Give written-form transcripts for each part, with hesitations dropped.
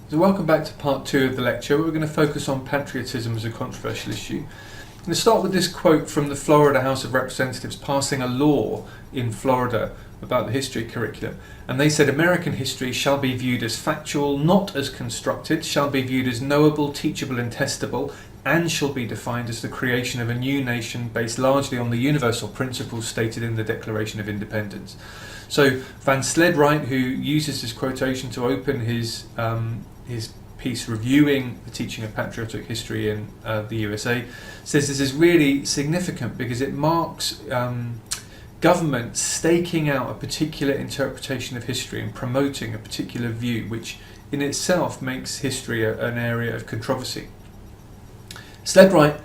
So welcome back to part 2 of the lecture. We're going to focus on patriotism as a controversial issue. I'm going to start with this quote from the Florida House of Representatives passing a law in Florida about the history curriculum. And they said American history shall be viewed as factual, not as constructed, shall be viewed as knowable, teachable and testable, and shall be defined as the creation of a new nation based largely on the universal principles stated in the Declaration of Independence. So Van Sledwright, who uses this quotation to open his piece reviewing the teaching of patriotic history in the USA, says this is really significant because it marks government staking out a particular interpretation of history and promoting a particular view, which in itself makes history an area of controversy. Sledwright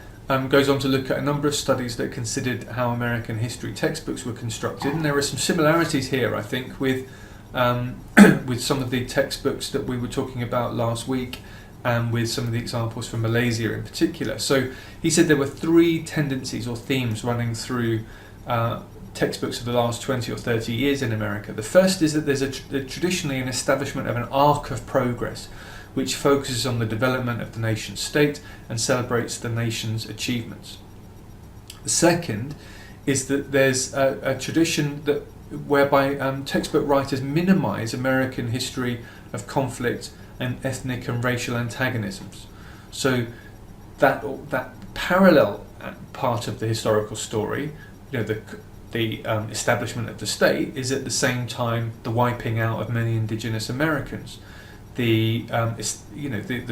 goes on to look at a number of studies that considered how American history textbooks were constructed, and there are some similarities here, I think, with some of the textbooks that we were talking about last week, and with some of the examples from Malaysia in particular. So he said there were 3 tendencies or themes running through textbooks of the last 20 or 30 years in America. The first is that there's traditionally an establishment of an arc of progress, which focuses on the development of the nation state and celebrates the nation's achievements. The second is that there's a tradition that whereby textbook writers minimize American history of conflict and ethnic and racial antagonisms. So that parallel part of the historical story, the establishment of the state, is at the same time the wiping out of many indigenous Americans. The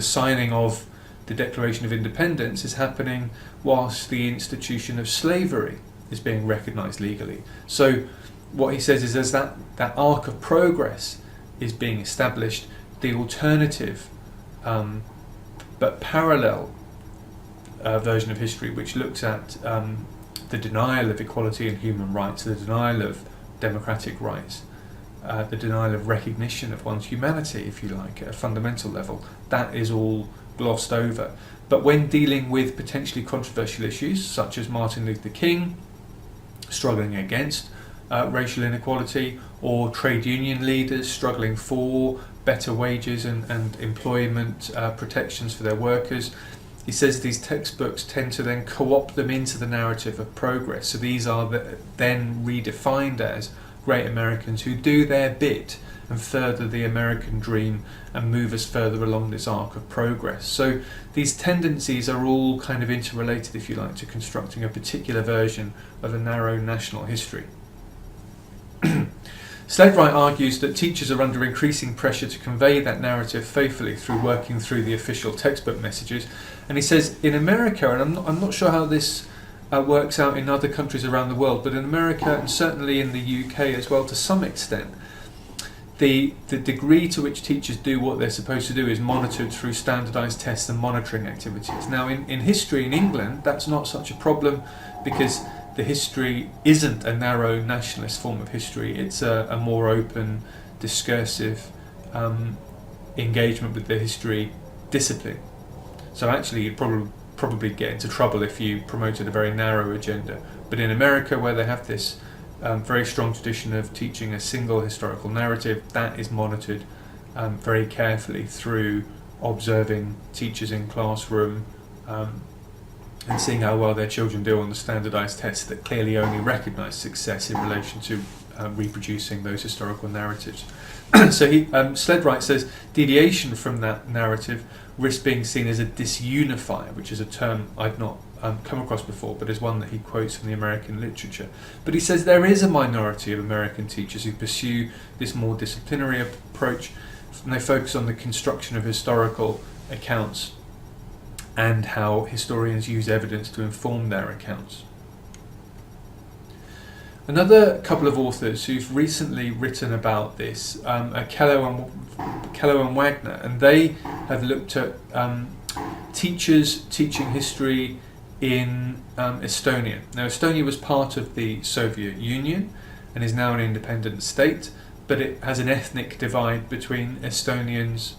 signing of the Declaration of Independence is happening whilst the institution of slavery is being recognised legally. So what he says is, as that arc of progress is being established, the alternative but parallel version of history, which looks at the denial of equality and human rights, the denial of democratic rights, the denial of recognition of one's humanity, if you like, at a fundamental level, that is all glossed over. But when dealing with potentially controversial issues, such as Martin Luther King struggling against racial inequality, or trade union leaders struggling for better wages and employment protections for their workers, he says these textbooks tend to then co-opt them into the narrative of progress. So these are then redefined as great Americans who do their bit and further the American dream and move us further along this arc of progress. So these tendencies are all kind of interrelated, if you like, to constructing a particular version of a narrow national history. Sledwright argues that teachers are under increasing pressure to convey that narrative faithfully through working through the official textbook messages. And he says in America, and I'm not sure how this works out in other countries around the world, but in America and certainly in the UK as well to some extent, the degree to which teachers do what they're supposed to do is monitored through standardised tests and monitoring activities. Now in history in England, that's not such a problem because the history isn't a narrow nationalist form of history. It's a more open, discursive engagement with the history discipline. So actually you'd probably get into trouble if you promoted a very narrow agenda. But in America, where they have this very strong tradition of teaching a single historical narrative, that is monitored very carefully through observing teachers in classroom and seeing how well their children do on the standardised tests that clearly only recognise success in relation to reproducing those historical narratives. So Sledwright says deviation from that narrative risks being seen as a disunifier, which is a term I've not come across before, but is one that he quotes from the American literature. But he says there is a minority of American teachers who pursue this more disciplinary approach, and they focus on the construction of historical accounts and how historians use evidence to inform their accounts. Another couple of authors who've recently written about this are Kello and Wagner, and they have looked at teachers teaching history in Estonia. Now, Estonia was part of the Soviet Union and is now an independent state, but it has an ethnic divide between Estonians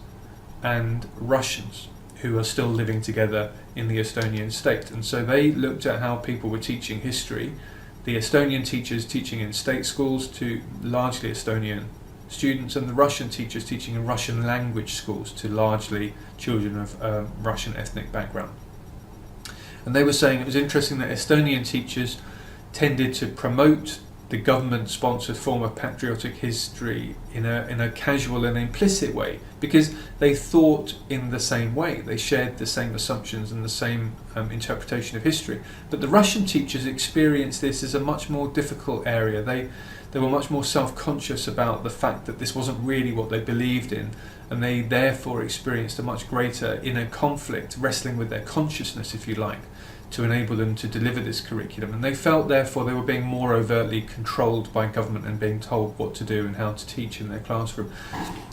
and Russians who are still living together in the Estonian state. And so they looked at how people were teaching history. The Estonian teachers teaching in state schools to largely Estonian students and the Russian teachers teaching in Russian language schools to largely children of Russian ethnic background. And they were saying it was interesting that Estonian teachers tended to promote the government-sponsored form of patriotic history in a casual and implicit way, because they thought in the same way. They shared the same assumptions and the same interpretation of history. But the Russian teachers experienced this as a much more difficult area. They were much more self-conscious about the fact that this wasn't really what they believed in, and they therefore experienced a much greater inner conflict, wrestling with their consciousness, if you like, to enable them to deliver this curriculum. And they felt therefore they were being more overtly controlled by government and being told what to do and how to teach in their classroom.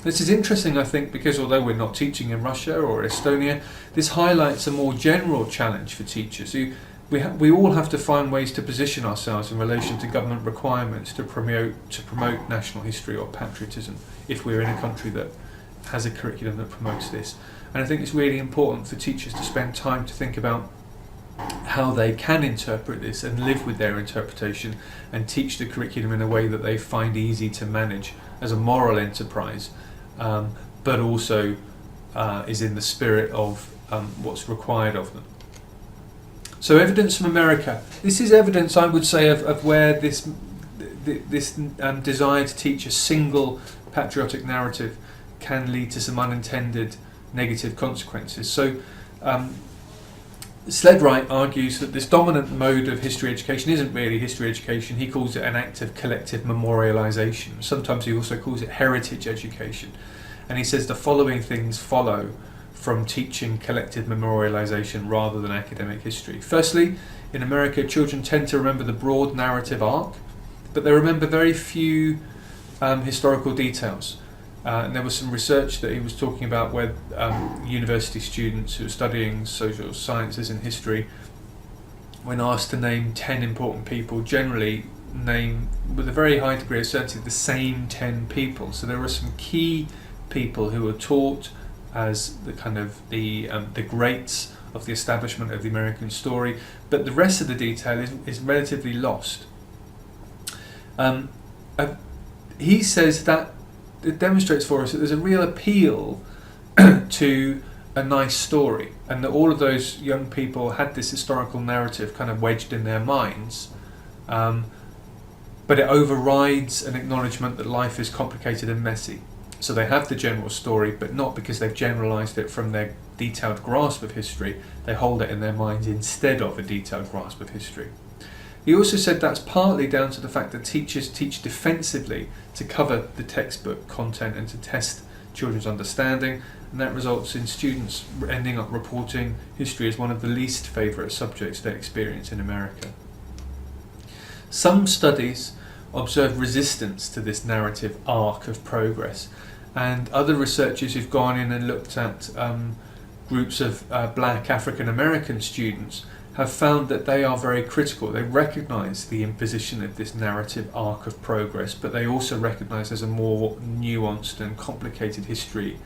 This is interesting, I think, because although we're not teaching in Russia or Estonia, this highlights a more general challenge for teachers. We all have to find ways to position ourselves in relation to government requirements to promote national history or patriotism if we're in a country that has a curriculum that promotes this. And I think it's really important for teachers to spend time to think about how they can interpret this and live with their interpretation and teach the curriculum in a way that they find easy to manage as a moral enterprise, but also is in the spirit of what's required of them. So evidence from America. This is evidence, I would say, of where this desire to teach a single patriotic narrative can lead to some unintended negative consequences. So Sledwright argues that this dominant mode of history education isn't really history education. He calls it an act of collective memorialization. Sometimes he also calls it heritage education. And he says the following things follow from teaching collective memorialization rather than academic history. Firstly, in America, children tend to remember the broad narrative arc, but they remember very few historical details. And there was some research that he was talking about where university students who are studying social sciences and history, when asked to name 10 important people, generally name with a very high degree of certainty the same 10 people. So there are some key people who are taught as the kind of the greats of the establishment of the American story, but the rest of the detail is relatively lost. He says that it demonstrates for us that there's a real appeal to a nice story, and that all of those young people had this historical narrative kind of wedged in their minds, but it overrides an acknowledgement that life is complicated and messy. So they have the general story, but not because they've generalised it from their detailed grasp of history. They hold it in their minds instead of a detailed grasp of history. He also said that's partly down to the fact that teachers teach defensively to cover the textbook content and to test children's understanding, and that results in students ending up reporting history as one of the least favourite subjects they experience in America. Some studies observe resistance to this narrative arc of progress, and other researchers who've gone in and looked at groups of black African American students have found that they are very critical. They recognise the imposition of this narrative arc of progress, but they also recognise there's a more nuanced and complicated history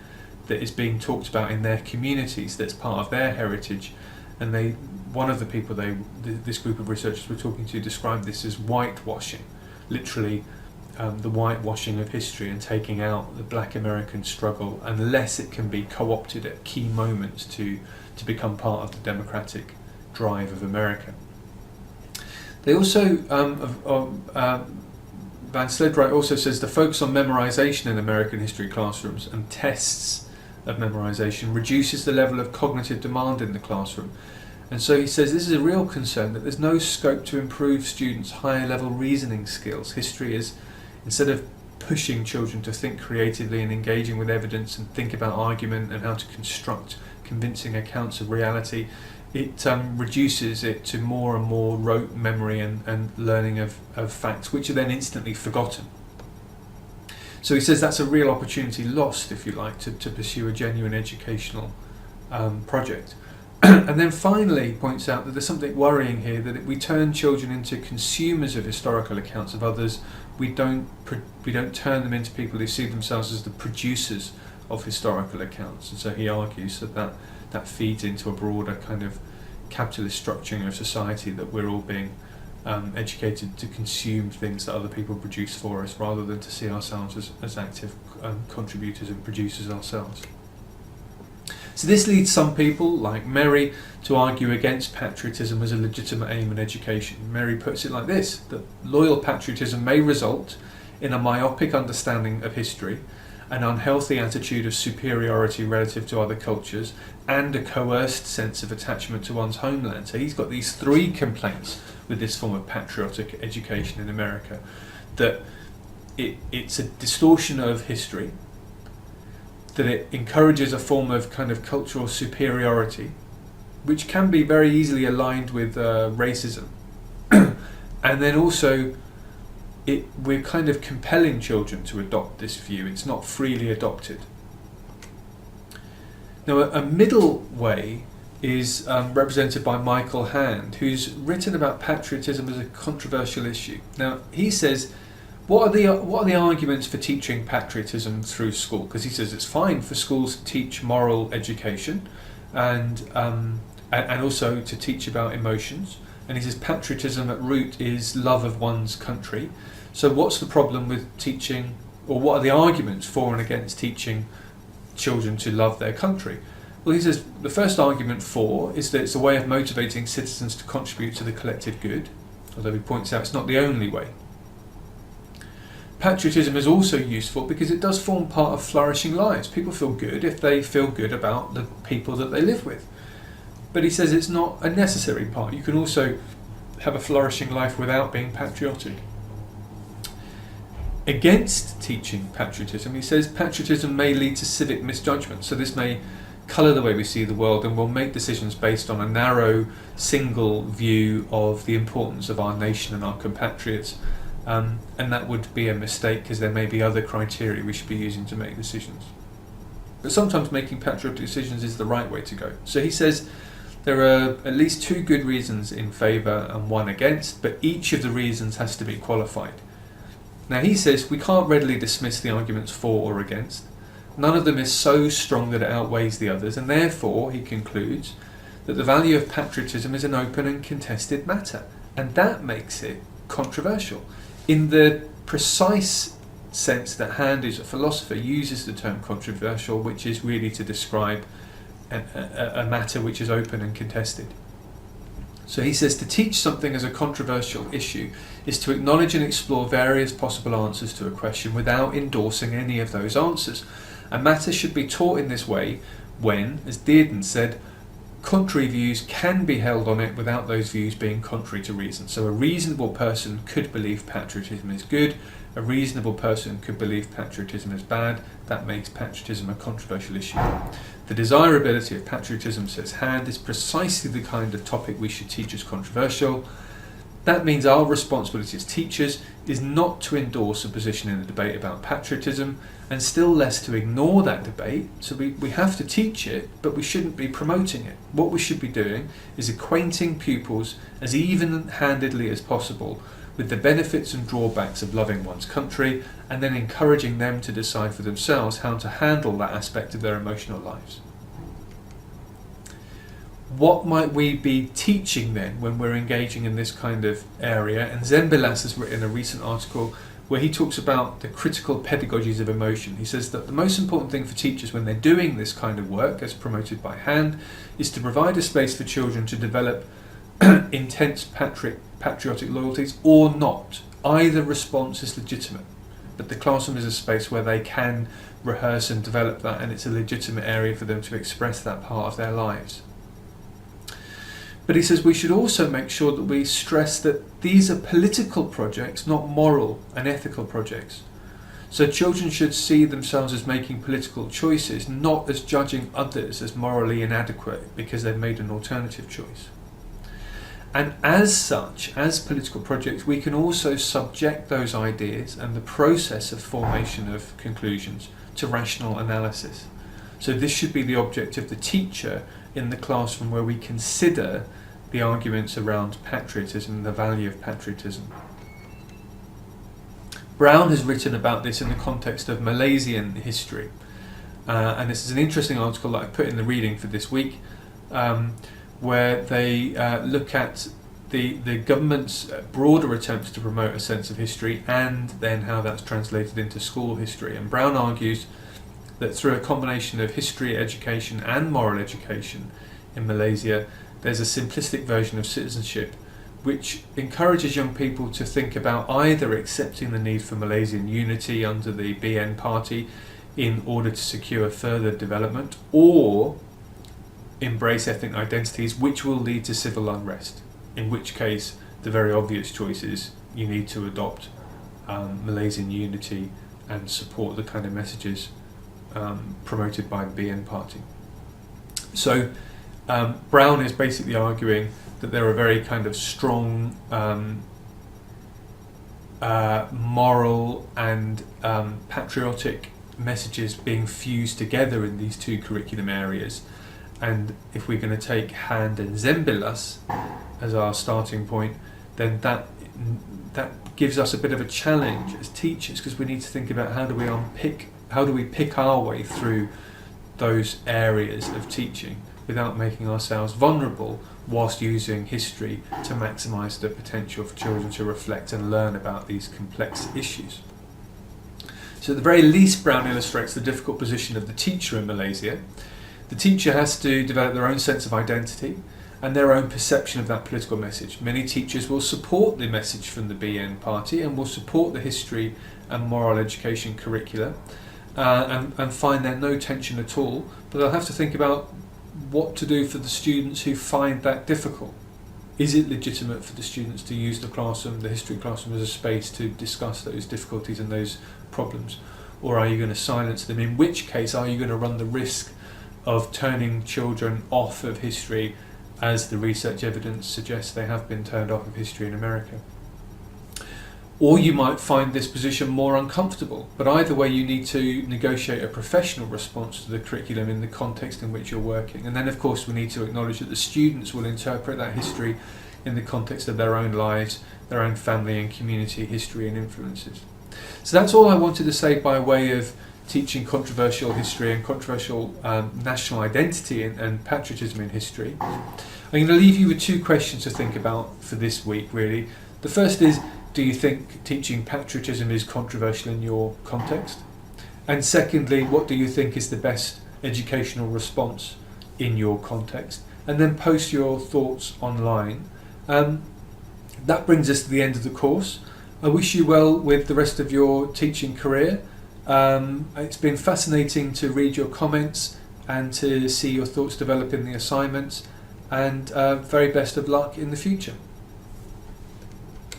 that is being talked about in their communities that's part of their heritage. And one of the people this group of researchers were talking to described this as whitewashing, literally the whitewashing of history and taking out the black American struggle unless it can be co-opted at key moments to become part of the democratic drive of America. They also, Van Sledwright also says the focus on memorization in American history classrooms and tests of memorization reduces the level of cognitive demand in the classroom. And so he says this is a real concern, that there's no scope to improve students' higher level reasoning skills. History is, instead of pushing children to think creatively and engaging with evidence and think about argument and how to construct convincing accounts of reality, it reduces it to more and more rote memory and learning of facts, which are then instantly forgotten. So he says that's a real opportunity lost, if you like, to pursue a genuine educational project. And then finally points out that there's something worrying here, that if we turn children into consumers of historical accounts of others, we don't turn them into people who see themselves as the producers of historical accounts. And so he argues that feeds into a broader kind of capitalist structuring of society that we're all being educated to consume things that other people produce for us, rather than to see ourselves as active contributors and producers ourselves. So this leads some people, like Mary, to argue against patriotism as a legitimate aim in education. Mary puts it like this: that loyal patriotism may result in a myopic understanding of history, an unhealthy attitude of superiority relative to other cultures, and a coerced sense of attachment to one's homeland. So he's got these three complaints with this form of patriotic education in America: that it's a distortion of history, that it encourages a form of kind of cultural superiority, which can be very easily aligned with racism, and then also we're kind of compelling children to adopt this view. It's not freely adopted. Now, a middle way is represented by Michael Hand, who's written about patriotism as a controversial issue. Now, he says, what are the arguments for teaching patriotism through school? Because he says it's fine for schools to teach moral education and also to teach about emotions. And he says patriotism at root is love of one's country. So what's the problem with teaching, or what are the arguments for and against teaching children to love their country? Well, he says the first argument for is that it's a way of motivating citizens to contribute to the collective good, although he points out it's not the only way. Patriotism is also useful because it does form part of flourishing lives. People feel good if they feel good about the people that they live with. But he says it's not a necessary part. You can also have a flourishing life without being patriotic. Against teaching patriotism, he says patriotism may lead to civic misjudgment. So this may colour the way we see the world, and will make decisions based on a narrow, single view of the importance of our nation and our compatriots. And that would be a mistake, because there may be other criteria we should be using to make decisions. But sometimes making patriotic decisions is the right way to go. So he says there are at least two good reasons in favour and one against, but each of the reasons has to be qualified. Now he says we can't readily dismiss the arguments for or against. None of them is so strong that it outweighs the others, and therefore, he concludes, that the value of patriotism is an open and contested matter, and that makes it controversial. In the precise sense that Hand, who's a philosopher, uses the term controversial, which is really to describe a matter which is open and contested. So he says to teach something as a controversial issue is to acknowledge and explore various possible answers to a question without endorsing any of those answers. A matter should be taught in this way when, as Dearden said, contrary views can be held on it without those views being contrary to reason. So a reasonable person could believe patriotism is good, a reasonable person could believe patriotism is bad. That makes patriotism a controversial issue. The desirability of patriotism, says Hand, is precisely the kind of topic we should teach as controversial. That means our responsibility as teachers is not to endorse a position in a debate about patriotism, and still less to ignore that debate. So we have to teach it, but we shouldn't be promoting it. What we should be doing is acquainting pupils as even-handedly as possible with the benefits and drawbacks of loving one's country, and then encouraging them to decide for themselves how to handle that aspect of their emotional lives. What might we be teaching then when we're engaging in this kind of area? And Zembilas has written a recent article where he talks about the critical pedagogies of emotion. He says that the most important thing for teachers when they're doing this kind of work, as promoted by Hand, is to provide a space for children to develop intense patriotic loyalties or not. Either response is legitimate, but the classroom is a space where they can rehearse and develop that, and it's a legitimate area for them to express that part of their lives. But he says we should also make sure that we stress that these are political projects, not moral and ethical projects. So children should see themselves as making political choices, not as judging others as morally inadequate because they've made an alternative choice. And as such, as political projects, we can also subject those ideas and the process of formation of conclusions to rational analysis. So this should be the object of the teacher in the classroom, where we consider the arguments around patriotism and the value of patriotism. Brown has written about this in the context of Malaysian history, and this is an interesting article that I put in the reading for this week, where they look at the government's broader attempts to promote a sense of history and then how that's translated into school history. And Brown argues that through a combination of history education and moral education in Malaysia, there's a simplistic version of citizenship which encourages young people to think about either accepting the need for Malaysian unity under the BN party in order to secure further development, or embrace ethnic identities which will lead to civil unrest, in which case the very obvious choice is you need to adopt Malaysian unity and support the kind of messages promoted by the BN party. So Brown is basically arguing that there are very kind of strong moral and patriotic messages being fused together in these two curriculum areas, and if we're going to take hand and Zembilas as our starting point, then that gives us a bit of a challenge as teachers, because we need to think about how do we pick our way through those areas of teaching without making ourselves vulnerable, whilst using history to maximise the potential for children to reflect and learn about these complex issues. So at the very least, Brown illustrates the difficult position of the teacher in Malaysia. The teacher has to develop their own sense of identity and their own perception of that political message. Many teachers will support the message from the BN party and will support the history and moral education curricula and find there no tension at all, but they'll have to think about what to do for the students who find that difficult. Is it legitimate for the students to use the classroom, the history classroom, as a space to discuss those difficulties and those problems? Or are you going to silence them? In which case, are you going to run the risk of turning children off of history, as the research evidence suggests they have been turned off of history in America? Or you might find this position more uncomfortable, but either way you need to negotiate a professional response to the curriculum in the context in which you're working. And then of course we need to acknowledge that the students will interpret that history in the context of their own lives, their own family and community history and influences. So that's all I wanted to say by way of teaching controversial history and controversial national identity and patriotism in history. I'm going to leave you with two questions to think about for this week, really. The first is, do you think teaching patriotism is controversial in your context? And secondly, what do you think is the best educational response in your context? And then post your thoughts online. That brings us to the end of the course. I wish you well with the rest of your teaching career. It's been fascinating to read your comments and to see your thoughts develop in the assignments, and very best of luck in the future.